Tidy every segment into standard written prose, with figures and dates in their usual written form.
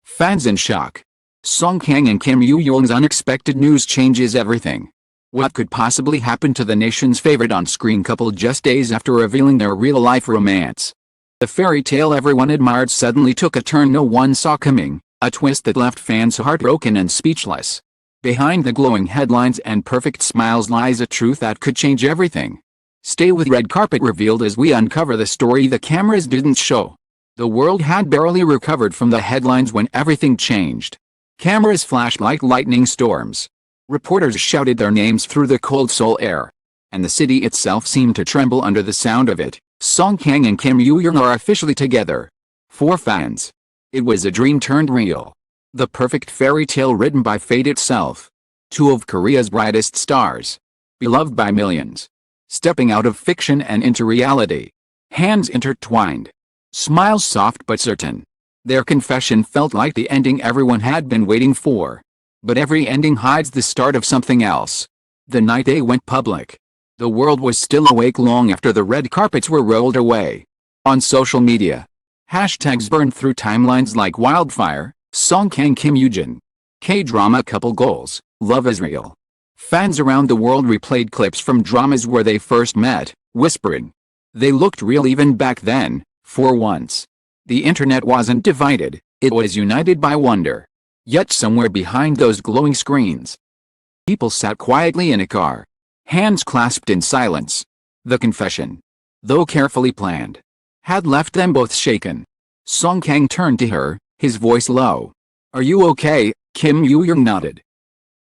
Fans in shock. Song Kang and Kim Yoo-jung's unexpected news changes everything. What could possibly happen to the nation's favorite on-screen couple just days after revealing their real-life romance? The fairy tale everyone admired suddenly took a turn no one saw coming, a twist that left fans heartbroken and speechless. Behind the glowing headlines and perfect smiles lies a truth that could change everything. Stay with Red Carpet revealed as we uncover the story the cameras didn't show. The world had barely recovered from the headlines when everything changed. Cameras flashed like lightning storms. Reporters shouted their names through the cold Seoul air. And the city itself seemed to tremble under the sound of it. Song Kang and Kim Yoo-jung are officially together. For fans, it was a dream turned real. The perfect fairy tale written by fate itself. Two of Korea's brightest stars. Beloved by millions. Stepping out of fiction and into reality. Hands intertwined. Smiles soft but certain. Their confession felt like the ending everyone had been waiting for. But every ending hides the start of something else. The night they went public, the world was still awake long after the red carpets were rolled away. On social media, hashtags burned through timelines like wildfire. Song Kang Kim Yoo-jung. K-drama couple goals, love is real. Fans around the world replayed clips from dramas where they first met, whispering. They looked real even back then, for once. The internet wasn't divided, it was united by wonder. Yet somewhere behind those glowing screens, people sat quietly in a car, hands clasped in silence. The confession, though carefully planned, had left them both shaken. Song Kang turned to her, his voice low. "Are you okay?" Kim Yoo-jung nodded.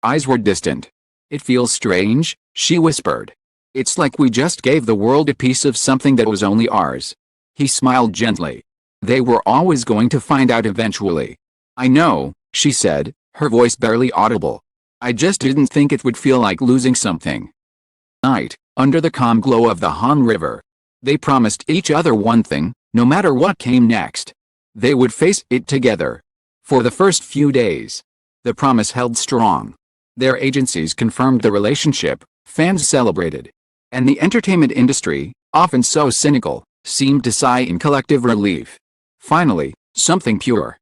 Eyes were distant. "It feels strange," she whispered. "It's like we just gave the world a piece of something that was only ours." He smiled gently. "They were always going to find out eventually." "I know," she said, her voice barely audible. "I just didn't think it would feel like losing something." Night, under the calm glow of the Han River. They promised each other one thing, no matter what came next. They would face it together. For the first few days, the promise held strong. Their agencies confirmed the relationship, fans celebrated. And the entertainment industry, often so cynical, seemed to sigh in collective relief. Finally, something pure.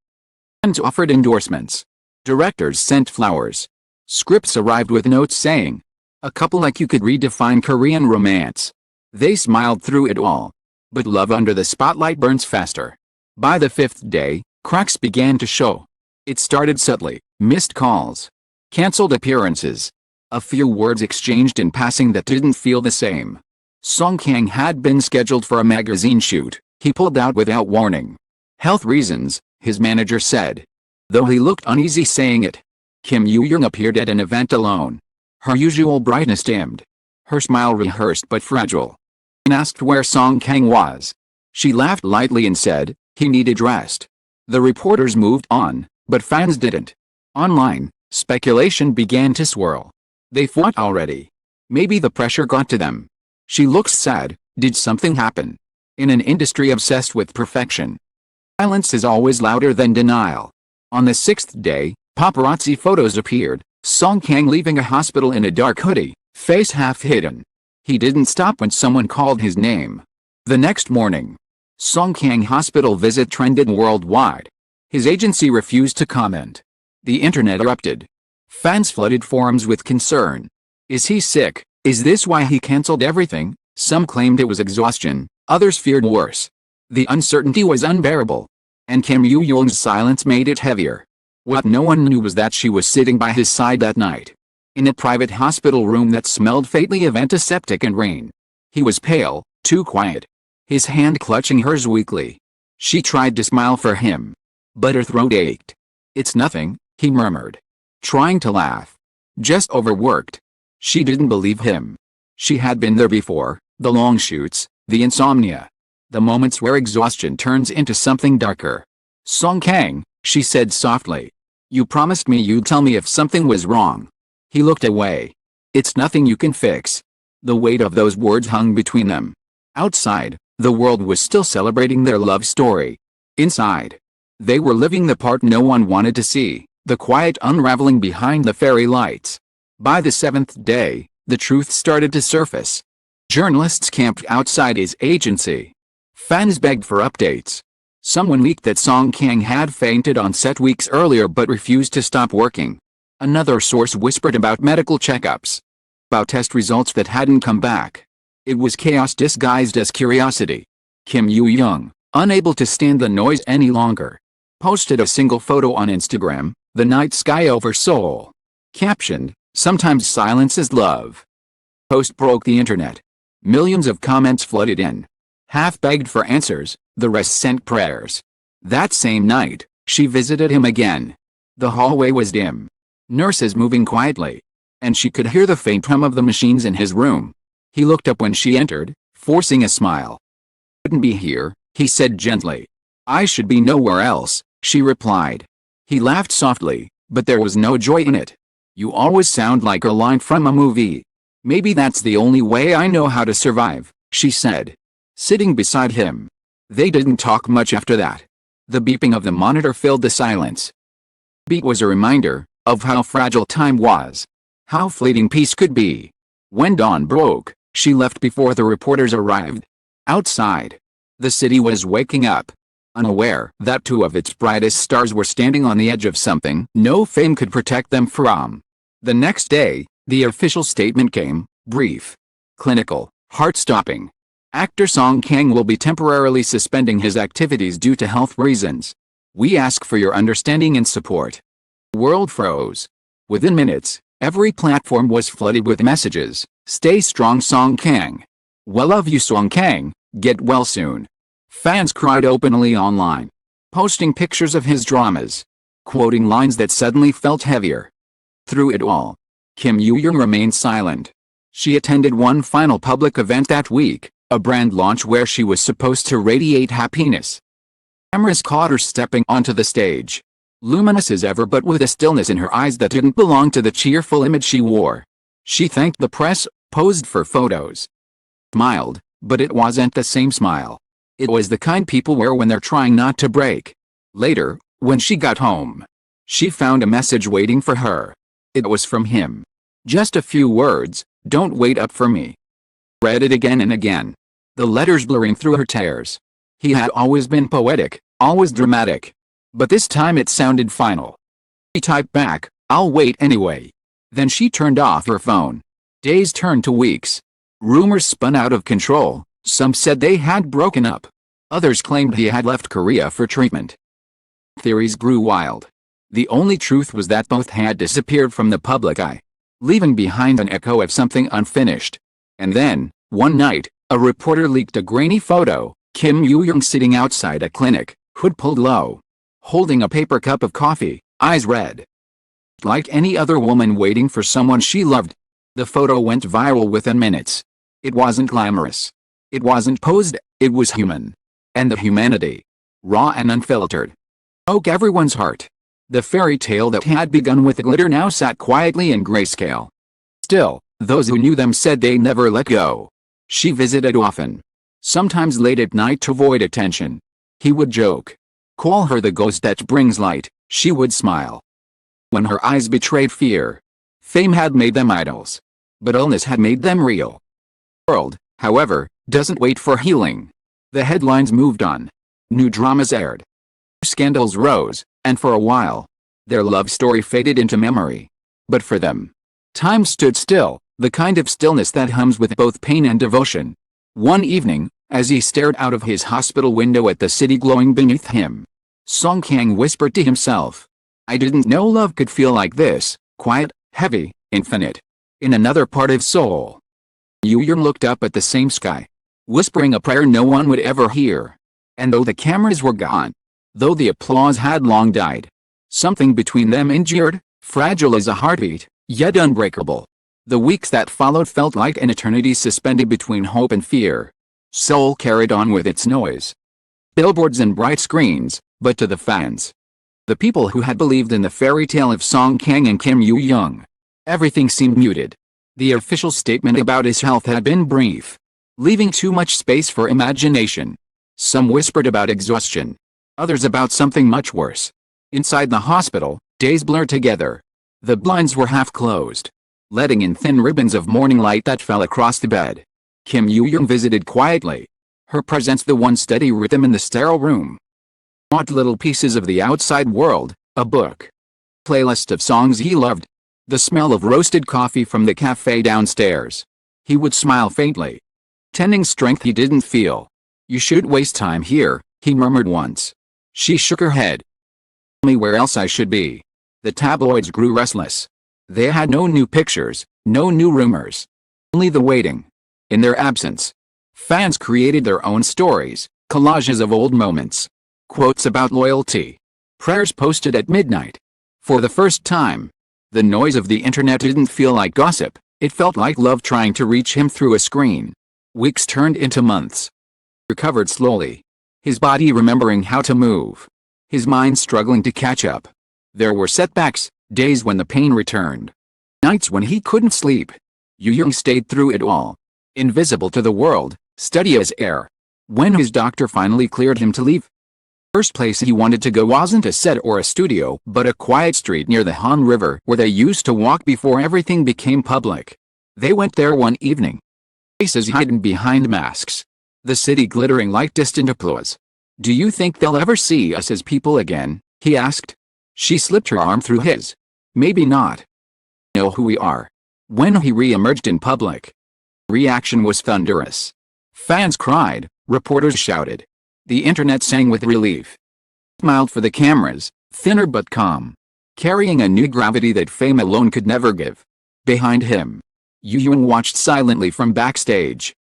Fans offered endorsements. Directors sent flowers. Scripts arrived with notes saying, "A couple like you could redefine Korean romance." They smiled through it all. But love under the spotlight burns faster. By the fifth day, cracks began to show. It started subtly, missed calls, canceled appearances, a few words exchanged in passing that didn't feel the same. Song Kang had been scheduled for a magazine shoot. He pulled out without warning. Health reasons, his manager said. Though he looked uneasy saying it. Kim Yoo-jung appeared at an event alone. Her usual brightness dimmed. Her smile rehearsed but fragile. When asked where Song Kang was, she laughed lightly and said, he needed rest. The reporters moved on, but fans didn't. Online, speculation began to swirl. They fought already. Maybe the pressure got to them. She looked sad. Did something happen? In an industry obsessed with perfection, silence is always louder than denial. On the sixth day, paparazzi photos appeared. Song Kang leaving a hospital in a dark hoodie, face half hidden. He didn't stop when someone called his name. The next morning, Song Kang hospital visit trended worldwide. His agency refused to comment. The internet erupted. Fans flooded forums with concern. Is he sick? Is this why he canceled everything? Some claimed it was exhaustion, others feared worse. The uncertainty was unbearable. And Kim Yoo-jung's silence made it heavier. What no one knew was that she was sitting by his side that night. In a private hospital room that smelled faintly of antiseptic and rain. He was pale, too quiet. His hand clutching hers weakly. She tried to smile for him. But her throat ached. It's nothing, he murmured. Trying to laugh. Just overworked. She didn't believe him. She had been there before, the long shoots, the insomnia. The moments where exhaustion turns into something darker. Song Kang, she said softly. You promised me you'd tell me if something was wrong. He looked away. It's nothing you can fix. The weight of those words hung between them. Outside, the world was still celebrating their love story. Inside, they were living the part no one wanted to see, the quiet unraveling behind the fairy lights. By the seventh day, the truth started to surface. Journalists camped outside his agency. Fans begged for updates. Someone leaked that Song Kang had fainted on set weeks earlier but refused to stop working. Another source whispered about medical checkups, about test results that hadn't come back. It was chaos disguised as curiosity. Kim Yoo-jung, unable to stand the noise any longer, posted a single photo on Instagram, the night sky over Seoul. Captioned, "Sometimes silence is love." Post broke the internet. Millions of comments flooded in. Half begged for answers, the rest sent prayers. That same night, she visited him again. The hallway was dim. Nurses moving quietly. And she could hear the faint hum of the machines in his room. He looked up when she entered, forcing a smile. "Couldn't be here," he said gently. "I should be nowhere else," she replied. He laughed softly, but there was no joy in it. "You always sound like a line from a movie." "Maybe that's the only way I know how to survive," she said, sitting beside him. They didn't talk much after that. The beeping of the monitor filled the silence. Beat was a reminder of how fragile time was. How fleeting peace could be. When dawn broke, she left before the reporters arrived. Outside, the city was waking up, unaware that two of its brightest stars were standing on the edge of something no fame could protect them from. The next day, the official statement came, brief, clinical, heart-stopping. Actor Song Kang will be temporarily suspending his activities due to health reasons. We ask for your understanding and support. The world froze. Within minutes, every platform was flooded with messages. "Stay strong, Song Kang. We love you, Song Kang. Get well soon." Fans cried openly online, posting pictures of his dramas, quoting lines that suddenly felt heavier. Through it all, Kim Yoo-jung remained silent. She attended one final public event that week, a brand launch where she was supposed to radiate happiness. Cameras caught her stepping onto the stage, luminous as ever but with a stillness in her eyes that didn't belong to the cheerful image she wore. She thanked the press, posed for photos, smiled, but it wasn't the same smile. It was the kind people wear when they're trying not to break. Later, when she got home, she found a message waiting for her. It was from him. Just a few words, "Don't wait up for me." Read it again and again, the letters blurring through her tears. He had always been poetic, always dramatic. But this time it sounded final. She typed back, "I'll wait anyway." Then she turned off her phone. Days turned to weeks. Rumors spun out of control. Some said they had broken up. Others claimed he had left Korea for treatment. Theories grew wild. The only truth was that both had disappeared from the public eye, leaving behind an echo of something unfinished. And then, one night, a reporter leaked a grainy photo, Kim Yoo-jung sitting outside a clinic, hood pulled low, holding a paper cup of coffee, eyes red. Like any other woman waiting for someone she loved. The photo went viral within minutes. It wasn't glamorous. It wasn't posed, it was human. And the humanity, raw and unfiltered, broke everyone's heart. The fairy tale that had begun with glitter now sat quietly in grayscale. Still, those who knew them said they never let go. She visited often, sometimes late at night to avoid attention. He would joke, call her the ghost that brings light. She would smile when her eyes betrayed fear. Fame had made them idols, but illness had made them real. The world, however, doesn't wait for healing. The headlines moved on. New dramas aired. Scandals rose, and for a while, their love story faded into memory. But for them, time stood still, the kind of stillness that hums with both pain and devotion. One evening, as he stared out of his hospital window at the city glowing beneath him, Song Kang whispered to himself, "I didn't know love could feel like this, quiet, heavy, infinite." In another part of Seoul, Yoo-jung looked up at the same sky, whispering a prayer no one would ever hear. And though the cameras were gone, though the applause had long died, something between them endured, fragile as a heartbeat, yet unbreakable. The weeks that followed felt like an eternity suspended between hope and fear. Seoul carried on with its noise, billboards and bright screens, but to the fans, the people who had believed in the fairy tale of Song Kang and Kim Yoo-jung, everything seemed muted. The official statement about his health had been brief, leaving too much space for imagination. Some whispered about exhaustion, others about something much worse. Inside the hospital, days blurred together. The blinds were half closed, letting in thin ribbons of morning light that fell across the bed. Kim Yoo-jung visited quietly, her presence the one steady rhythm in the sterile room. Bought little pieces of the outside world, a book, playlist of songs he loved, the smell of roasted coffee from the cafe downstairs. He would smile faintly, tending strength he didn't feel. "You should waste time here," he murmured once. She shook her head. "Tell me where else I should be." The tabloids grew restless. They had no new pictures, no new rumors. Only the waiting. In their absence, fans created their own stories, collages of old moments, quotes about loyalty, prayers posted at midnight. For the first time, the noise of the internet didn't feel like gossip, it felt like love trying to reach him through a screen. Weeks turned into months. He recovered slowly, his body remembering how to move, his mind struggling to catch up. There were setbacks, days when the pain returned, nights when he couldn't sleep. Yoo-jung stayed through it all, invisible to the world, steady as air. When his doctor finally cleared him to leave, the first place he wanted to go wasn't a set or a studio, but a quiet street near the Han River where they used to walk before everything became public. They went there one evening, faces hidden behind masks, the city glittering like distant applause. "Do you think they'll ever see us as people again?" he asked. She slipped her arm through his. "Maybe not. Know who we are." When he re-emerged in public, reaction was thunderous. Fans cried, reporters shouted. The internet sang with relief. He smiled for the cameras, thinner but calm, carrying a new gravity that fame alone could never give. Behind him, Yoo-jung watched silently from backstage.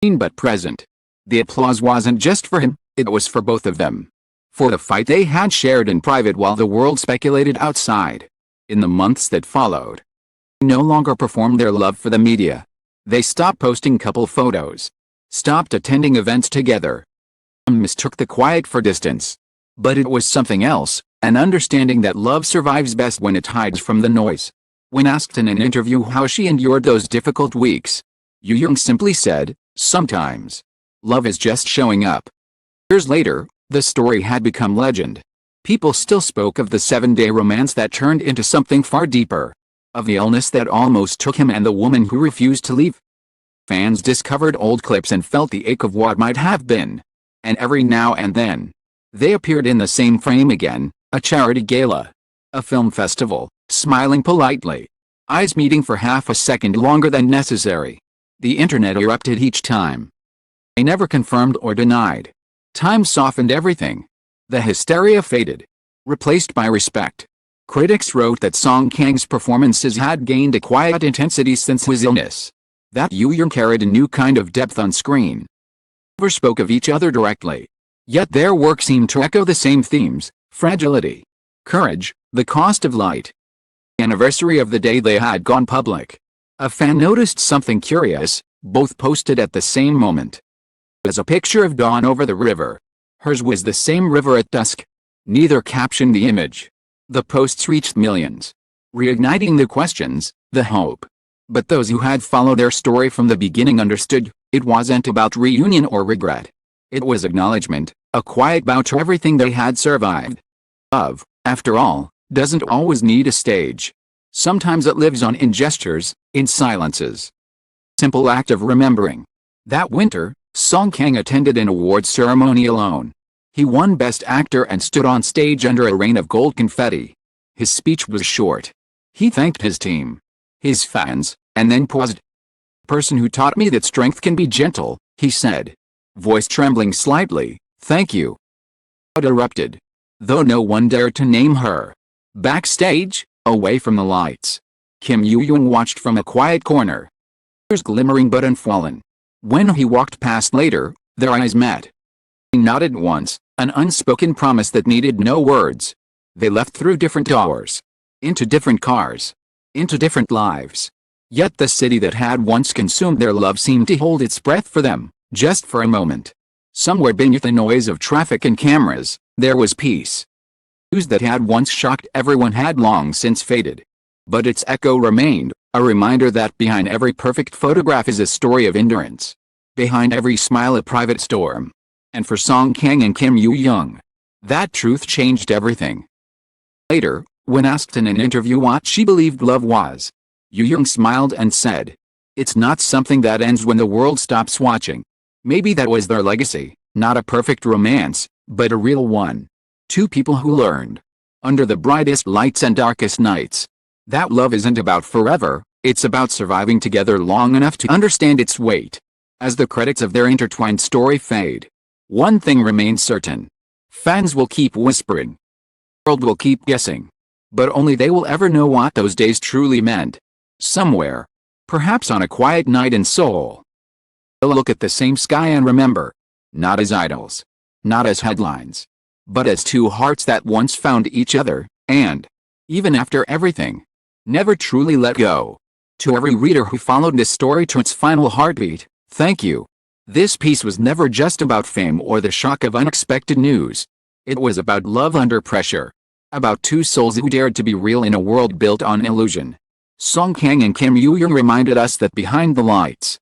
Keen but present. The applause wasn't just for him, it was for both of them. For the fight they had shared in private while the world speculated outside. In the months that followed, they no longer performed their love for the media. They stopped posting couple photos, stopped attending events together. Some mistook the quiet for distance. But it was something else, an understanding that love survives best when it hides from the noise. When asked in an interview how she endured those difficult weeks, Yoo-jung simply said, "Sometimes love is just showing up." Years later, the story had become legend. People still spoke of the 7-day romance that turned into something far deeper, of the illness that almost took him and the woman who refused to leave. Fans discovered old clips and felt the ache of what might have been. And every now and then, they appeared in the same frame again, a charity gala, a film festival, smiling politely, eyes meeting for half a second longer than necessary. The internet erupted each time. They never confirmed or denied. Time softened everything. The hysteria faded, replaced by respect. Critics wrote that Kang's performances had gained a quiet intensity since his illness, that Yoo-jung carried a new kind of depth on screen. Never spoke of each other directly, yet their work seemed to echo the same themes: fragility, courage, the cost of light. Anniversary of the day they had gone public, a fan noticed something curious. Both posted at the same moment. It was a picture of dawn over the river. Hers was the same river at dusk. Neither captioned the image. The posts reached millions, reigniting the questions, the hope. But those who had followed their story from the beginning understood, it wasn't about reunion or regret. It was acknowledgement, a quiet bow to everything they had survived. Love, after all, doesn't always need a stage. Sometimes it lives on in gestures, in silences. Simple act of remembering. That winter, Kang attended an awards ceremony alone. He won Best Actor and stood on stage under a rain of gold confetti. His speech was short. He thanked his team, his fans, and then paused. "Person who taught me that strength can be gentle," he said, voice trembling slightly. "Thank you." Crowd erupted, though no one dared to name her. Backstage, away from the lights, Yoo-jung watched from a quiet corner, tears glimmering but unfallen. When he walked past later, their eyes met. He nodded once, an unspoken promise that needed no words. They left through different doors, into different cars, into different lives. Yet the city that had once consumed their love seemed to hold its breath for them, just for a moment. Somewhere beneath the noise of traffic and cameras, there was peace. News that had once shocked everyone had long since faded. But its echo remained, a reminder that behind every perfect photograph is a story of endurance. Behind every smile a private storm. And for Kang and Yoo-jung, that truth changed everything. Later, when asked in an interview what she believed love was, Yoo-jung smiled and said, "It's not something that ends when the world stops watching." Maybe that was their legacy, not a perfect romance, but a real one. Two people who learned, under the brightest lights and darkest nights, that love isn't about forever, it's about surviving together long enough to understand its weight. As the credits of their intertwined story fade, one thing remains certain. Fans will keep whispering. The world will keep guessing. But only they will ever know what those days truly meant. Somewhere, perhaps on a quiet night in Seoul, they'll look at the same sky and remember, not as idols, not as headlines, but as two hearts that once found each other, and, even after everything, never truly let go. To every reader who followed this story to its final heartbeat, thank you. This piece was never just about fame or the shock of unexpected news. It was about love under pressure. About two souls who dared to be real in a world built on illusion. Song Kang and Kim Yoo-jung reminded us that behind the lights,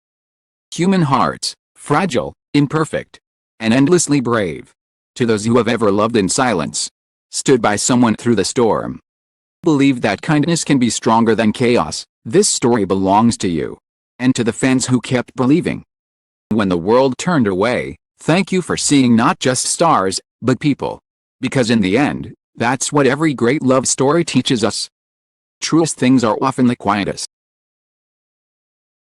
human hearts, fragile, imperfect, and endlessly brave. To those who have ever loved in silence, stood by someone through the storm, believe that kindness can be stronger than chaos, this story belongs to you. And to the fans who kept believing, when the world turned away, thank you for seeing not just stars, but people. Because in the end, that's what every great love story teaches us. Truest things are often the quietest.